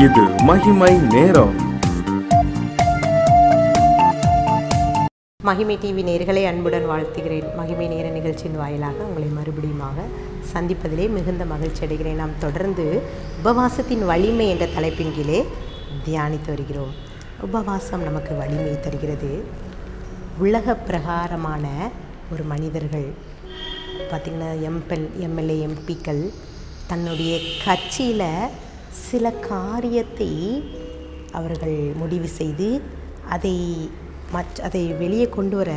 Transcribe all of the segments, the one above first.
இது மகிமை நேரம். மகிமை டிவி நேயர்களை அன்புடன் வாழ்த்துகிறேன். மகிமை நேர நிகழ்ச்சியின் வாயிலாக உங்களை மறுபடியுமாக சந்திப்பதிலே மிகுந்த மகிழ்ச்சி அடைகிறேன். நாம் தொடர்ந்து உபவாசத்தின் வலிமை என்ற தலைப்பின் கீழே தியானித்து வருகிறோம். உபவாசம் நமக்கு வலிமை தருகிறது. உலக பிரகாரமான ஒரு மனிதர்கள் பார்த்திங்கன்னா எம்எல்ஏ எம்பிக்கள் தன்னுடைய கட்சியில் சில காரியத்தை அவர்கள் முடிவு செய்து அதை வெளியே கொண்டு வர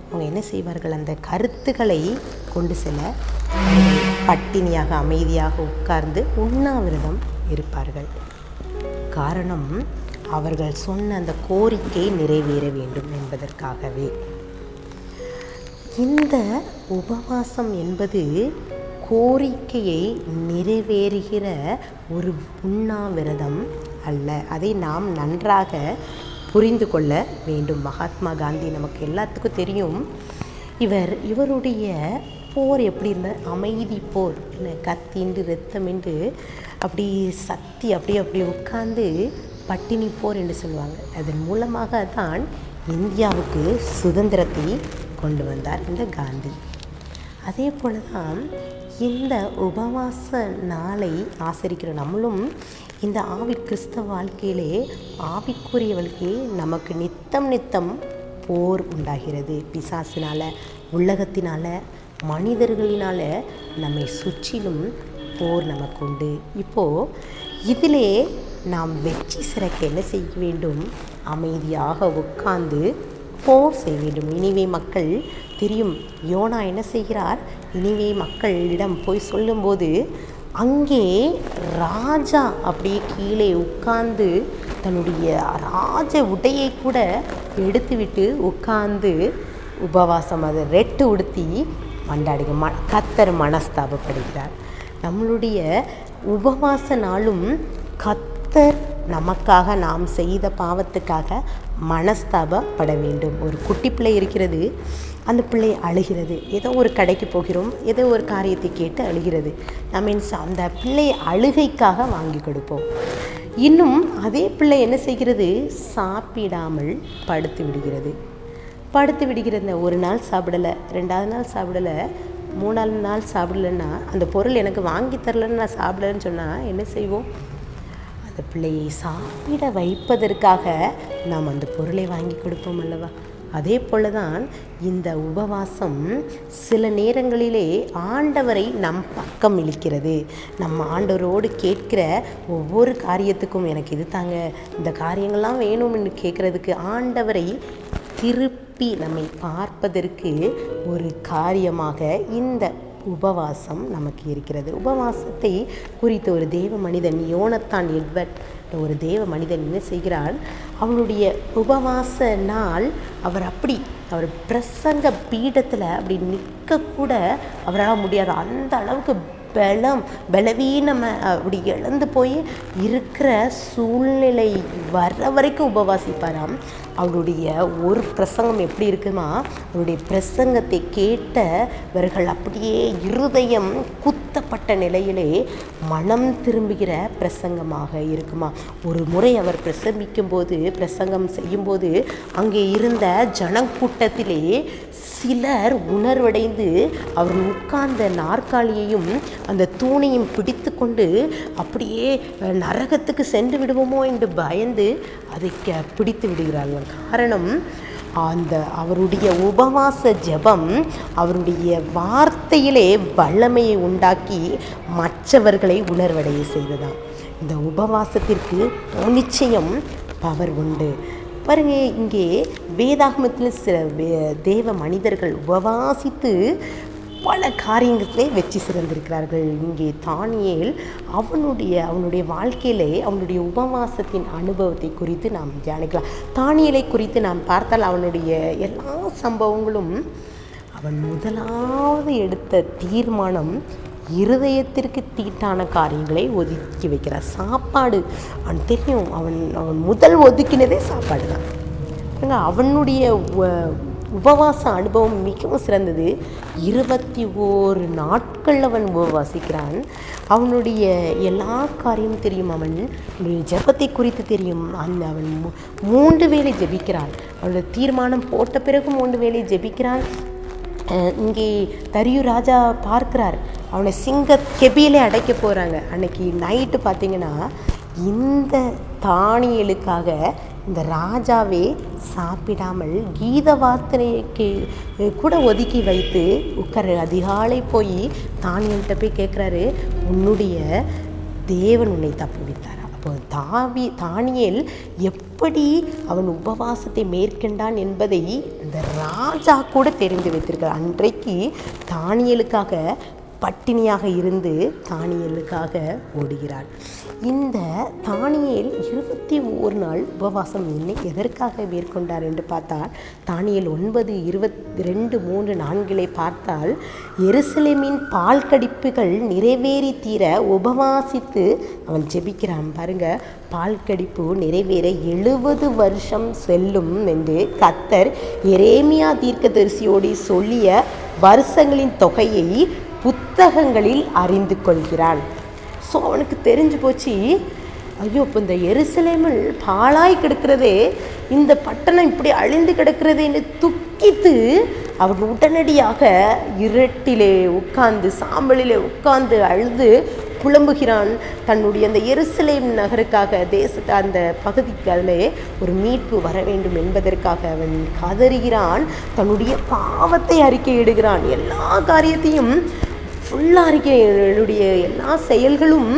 அவங்க என்ன செய்வார்கள், அந்த கருத்துக்களை கொண்டு செல்ல பட்டினியாக அமைதியாக உட்கார்ந்து உண்ணாவிரதம் இருப்பார்கள். காரணம், அவர்கள் சொன்ன அந்த கோரிக்கை நிறைவேற வேண்டும் என்பதற்காகவே. இந்த உபவாசம் என்பது கோரிக்கையை நிறைவேறுகிற ஒரு உண்ணாவிரதம் அல்ல. அதை நாம் நன்றாக புரிந்து கொள்ள வேண்டும். மகாத்மா காந்தி நமக்கு எல்லாத்துக்கும் தெரியும். இவருடைய போர் எப்படி இருந்த அமைதி போர், கத்திண்டு ரத்தமின்று அப்படி சக்தி அப்படி உட்கார்ந்து பட்டினி போர் என்று சொல்லுவாங்க. அதன் மூலமாக தான் இந்தியாவுக்கு சுதந்திரத்தை கொண்டு வந்தார் இந்த காந்தி. அதே போல தான் இந்த உபவாச நாளை ஆசரிக்கிற நம்மளும் இந்த கிறிஸ்தவ வாழ்க்கையிலே ஆவிக்குரிய வாழ்க்கையே நமக்கு நித்தம் போர் உண்டாகிறது. பிசாசினால், உலகத்தினால், மனிதர்களினால் நம்மை சுற்றிலும் போர் நமக்கு உண்டு. இப்போது இதிலே நாம் வெற்றி சிறக்க என்ன செய்ய வேண்டும்? அமைதியாக உட்கார்ந்து போர் செய்ய வேண்டும். நினிவே மக்கள் தெரியும், யோனா என்ன செய்கிறார், நினிவே மக்களிடம் போய் சொல்லும்போது அங்கே ராஜா அப்படியே கீழே உட்கார்ந்து தன்னுடைய ராஜ உடையை கூட எடுத்துவிட்டு உட்கார்ந்து உபவாசம் அதை ரெட்டு உடுத்தி மண்டாடுங்க கர்த்தர் மனஸ்தாபப்படுகிறார். நம்மளுடைய உபவாச நாளும் கர்த்தர் நமக்காக நாம் செய்த பாவத்துக்காக மனஸ்தாபப்பட வேண்டும். ஒரு குட்டி பிள்ளை இருக்கிறது, அந்த பிள்ளை அழுகிறது. ஏதோ ஒரு கடைக்கு போகிறோம், ஏதோ ஒரு காரியத்தை கேட்டு அழுகிறது. நம்ம அந்த பிள்ளை அழுகைக்காக வாங்கி கொடுப்போம். இன்னும் அதே பிள்ளை என்ன செய்கிறது, சாப்பிடாமல் படுத்து விடுகிறது. ஒரு நாள் சாப்பிடலை, 2வது நாள் சாப்பிடலை, 3வது நாள் சாப்பிடலைன்னா, அந்த பொருள் எனக்கு வாங்கி தரலன்னு நான் சாப்பிடலன்னு சொன்னால் என்ன செய்வோம்? அந்த பிள்ளையை சாப்பிட வைப்பதற்காக நாம் அந்த பொருளை வாங்கி கொடுப்போம் அல்லவா? அதே போல தான் இந்த உபவாசம் சில நேரங்களிலே ஆண்டவரை நம் பக்கம் இழுக்கிறது. நம்ம ஆண்டவரோடு கேட்கிற ஒவ்வொரு காரியத்துக்கும் எனக்கு இது தாங்க, இந்த காரியங்கள்லாம் வேணும்னு கேட்குறதுக்கு ஆண்டவரை திருப்பி நம்மை பார்ப்பதற்கு ஒரு காரியமாக இந்த உபவாசம் நமக்கு இருக்கிறது. உபவாசத்தை குறித்த ஒரு தேவ மனிதன் யோனத்தான் எட்வர்ட் ஒரு தேவ மனிதன் என்ன செய்கிறார், அவனுடைய உபவாச நாள் அவர் பிரசங்க பீடத்தில் அப்படி நிற்கக்கூட அவரால் முடியாது. அந்த அளவுக்கு பலவீனம் அப்படி இழந்து போய் இருக்கிற சூழ்நிலை வர்ற வரைக்கும் உபவாசிப்பாராம். அவருடைய ஒரு பிரசங்கம் எப்படி இருக்குமா, அவருடைய பிரசங்கத்தை கேட்டவர்கள் அப்படியே இருதயம் குத்தப்பட்ட நிலையிலே மனம் திரும்புகிற பிரசங்கமாக இருக்குமா. ஒரு முறை அவர் பிரசங்கம் செய்யும்போது அங்கே இருந்த ஜனக்கூட்டத்திலே சிலர் உணர்வடைந்து அவர்கள் உட்கார்ந்த நாற்காலியையும் அந்த தூணையும் பிடித்து கொண்டு அப்படியே நரகத்துக்கு சென்று விடுவோமோ என்று பயந்து அதை பிடித்து விடுகிறார்கள். காரணம், அவருடைய உபவாச ஜெபம் அவருடைய வார்த்தையிலே வல்லமையை உண்டாக்கி மற்றவர்களை உணர்வடைய செய்ததாம். இந்த உபவாசத்திற்கு நிச்சயம் பவர் உண்டு. பாருங்க, இங்கே வேதாகமத்தில் சில தேவ மனிதர்கள் உபவாசித்து பல காரியங்களே வெற்றி சிறந்திருக்கிறார்கள். இங்கே தானியேல் அவனுடைய வாழ்க்கையிலே அவனுடைய உபவாசத்தின் அனுபவத்தை குறித்து நாம் தியானிக்கலாம். தானியேலை குறித்து நாம் பார்த்தால் அவனுடைய எல்லா சம்பவங்களும் அவன் முதலாவது எடுத்த தீர்மானம் இருதயத்திற்கு தீட்டான காரியங்களை ஒதுக்கி வைக்கிறார். சாப்பாடு அவன் தெரியும், அவன் முதல் ஒதுக்கினதே சாப்பாடு தான். அவனுடைய உபவாச அனுபவம் மிகவும் சிறந்தது. 21 நாட்கள் அவன் உபவாசிக்கிறான். அவனுடைய எல்லா காரியமும் தெரியும், அவன் ஜெபத்தை குறித்து தெரியும். அவன் 3 வேளை ஜெபிக்கிறான். அவனுடைய தீர்மானம் போட்ட பிறகு 3 வேளை ஜெபிக்கிறான். இங்கே தரியு ராஜா பார்க்கிறார், அவனை கெபியிலே அடைக்க போகிறாங்க. அன்னைக்கு நைட்டு பார்த்திங்கன்னா இந்த தானியேலுக்காக இந்த ராஜாவே சாப்பிடாமல் கீத வார்த்தைக்கு கூட ஒதுக்கி வைத்து அதிகாலை போய் தானியேல்கிட்ட போய் கேட்குறாரு, உன்னுடைய தேவன் உன்னை தப்புவித்தார். அப்போ தானியேல் எப்படி அவன் உபவாசத்தை மேற்கொண்டான் என்பதை இந்த ராஜா கூட தெரிந்து வைத்திருக்கிறார். அன்றைக்கு தானியேலுக்காக பட்டினியாக இருந்து தானியேலுக்காக ஓடுகிறான். இந்த தானியேல் 21 நாள் உபவாசம் எதற்காக மேற்கொண்டார் என்று பார்த்தால், தானியேல் 9:22-3-4 பார்த்தால், எருசலேமின் பால் கடிப்புகள் நிறைவேறி தீர உபவாசித்து அவன் ஜெபிக்கிறான். பாருங்க, பால் கடிப்பு நிறைவேற 70 வருஷம் செல்லும் என்று கர்த்தர் எரேமியா தீர்க்கதரிசியோடு சொல்லிய வருஷங்களின் தொகையை புத்தகங்களில் அறிந்து கொள்கிறான். ஸோ அவனுக்கு தெரிஞ்சு போச்சு, ஐயோ இப்போ இந்த எருசலேமில் பாழாய் கிடக்கிறதே, இந்த பட்டணம் இப்படி அழிந்து கிடக்கிறதே என்று துக்கித்து அவன் உடனடியாக இருட்டிலே உட்கார்ந்து சாம்பலிலே உட்கார்ந்து அழுது புலம்புகிறான். தன்னுடைய அந்த எருசலேம் நகருக்காக, தேசத்தை அந்த பகுதிக்கு அதிலே ஒரு மீட்பு வர வேண்டும் என்பதற்காக அவன் கதறுகிறான். தன்னுடைய பாவத்தை அறிக்கையிடுகிறான். எல்லா காரியத்தையும் ஃபுல்லாக அறிக்கையினுடைய எல்லா செயல்களும்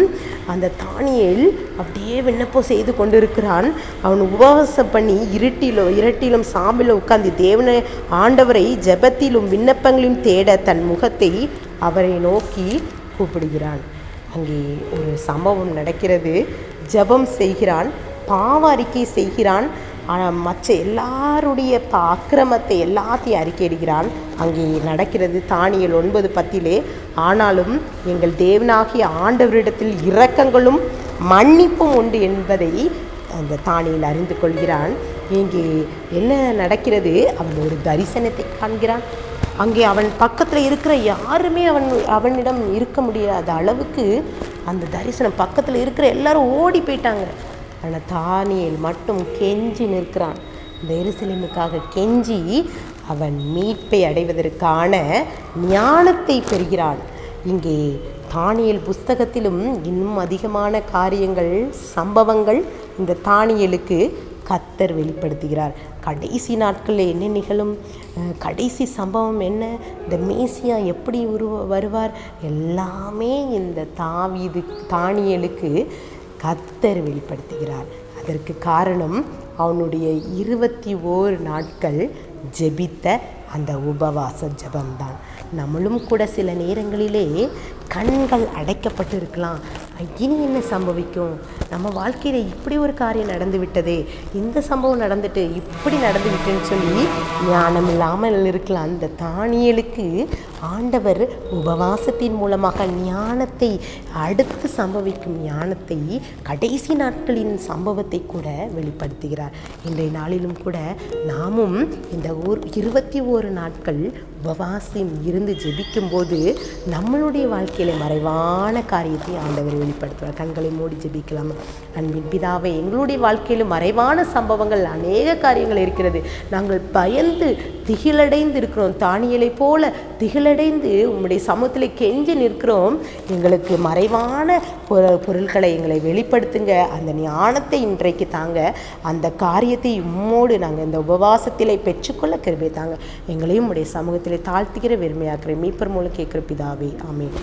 அந்த தானியேல் அப்படியே விண்ணப்பம் செய்து கொண்டிருக்கிறான். அவன் உபவாசம் பண்ணி இருட்டிலும் சாம்பிலும் உட்கார்ந்து தேவனை ஆண்டவரை ஜெபத்திலும் விண்ணப்பங்களையும் தேட தன் முகத்தை அவரை நோக்கி கூப்பிடுகிறான். அங்கே ஒரு சம்பவம் நடக்கிறது. ஜெபம் செய்கிறான், பாவ அறிக்கை செய்கிறான். ஆனால் மற்ற எல்லாருடைய அக்கிரமத்தை எல்லாத்தையும் அறிக்கையிடுகிறான். அங்கே நடக்கிறது தானியேல் 9:10, ஆனாலும் எங்கள் தேவனாகிய ஆண்டவரிடத்தில் இரக்கங்களும் மன்னிப்பும் உண்டு என்பதை அந்த தானியேல் அறிந்து கொள்கிறான். இங்கே என்ன நடக்கிறது? அவன் ஒரு தரிசனத்தை காண்கிறான். அங்கே அவன் பக்கத்தில் இருக்கிற யாருமே அவனிடம் இருக்க முடியாத அளவுக்கு அந்த தரிசனம், பக்கத்தில் இருக்கிற எல்லாரும் ஓடி போயிட்டாங்க. ஆனால் தானியேல் மட்டும் கெஞ்சி நிற்கிறான். இந்த எருசலேமுக்காக கெஞ்சி அவன் மீட்பை அடைவதற்கான ஞானத்தை பெறுகிறான். இங்கே தானியேல் புஸ்தகத்திலும் இன்னும் அதிகமான காரியங்கள், சம்பவங்கள் இந்த தானியேலுக்கு கர்த்தர் வெளிப்படுத்துகிறார். கடைசி நாட்களில் என்ன நிகழும், கடைசி சம்பவம் என்ன, இந்த மேசியா எப்படி வருவார், எல்லாமே இந்த தானியேலுக்கு கர்த்தர் வெளிப்படுத்துகிறார். அதற்கு காரணம் அவனுடைய 21 நாட்கள் ஜெபித்த அந்த உபவாச ஜெபம்தான். நம்மளும் கூட சில நேரங்களிலே கண்கள் அடைக்கப்பட்டு இருக்கலாம். இனி என்ன சம்பவிக்கும், நம்ம வாழ்க்கையில் இப்படி ஒரு காரியம் நடந்து விட்டதே, இந்த சம்பவம் நடந்துட்டு இப்படி நடந்து விட்டுன்னு சொல்லி ஞானம் இல்லாமல் இருக்கலாம். அந்த தானியேலுக்கு ஆண்டவர் உபவாசத்தின் மூலமாக ஞானத்தை, அடுத்து சம்பவிக்கும் ஞானத்தை, கடைசி நாட்களின் சம்பவத்தை கூட வெளிப்படுத்துகிறார். இன்றைய நாளிலும் கூட நாமும் இந்த 21 நாட்கள் உபவாசம் இருந்து ஜெபிக்கும்போது நம்மளுடைய வாழ்க்கையில் மறைவான காரியத்தை ஆண்டவர் வெளிப்படுத்துவார். கண்களை மூடி ஜெபிக்கலாம். அன்பின் பிதாவே, எங்களுடைய வாழ்க்கையில் மறைவான சம்பவங்கள் அநேக காரியங்கள் இருக்கிறது. நாங்கள் பயந்து திகிலடைந்து இருக்கிறோம். தானியேலை போல திகிலடைந்து உம்முடைய சமூகத்தில் கெஞ்சி நிற்கிறோம். எங்களுக்கு மறைவான பொருட்களை எங்களை வெளிப்படுத்துங்க. அந்த ஞானத்தை இன்றைக்கு தாங்க. அந்த காரியத்தை உம்மோடு நாங்கள் இந்த உபவாசத்திலே பெற்றுக்கொள்ள கிருபை தாங்க. எங்களையும் உடைய சமூகத்திலே தாழ்த்துகிற வெறுமையாக்குற மீட்பர் மூலம் கேட்கிற பிதாவே, ஆமென்.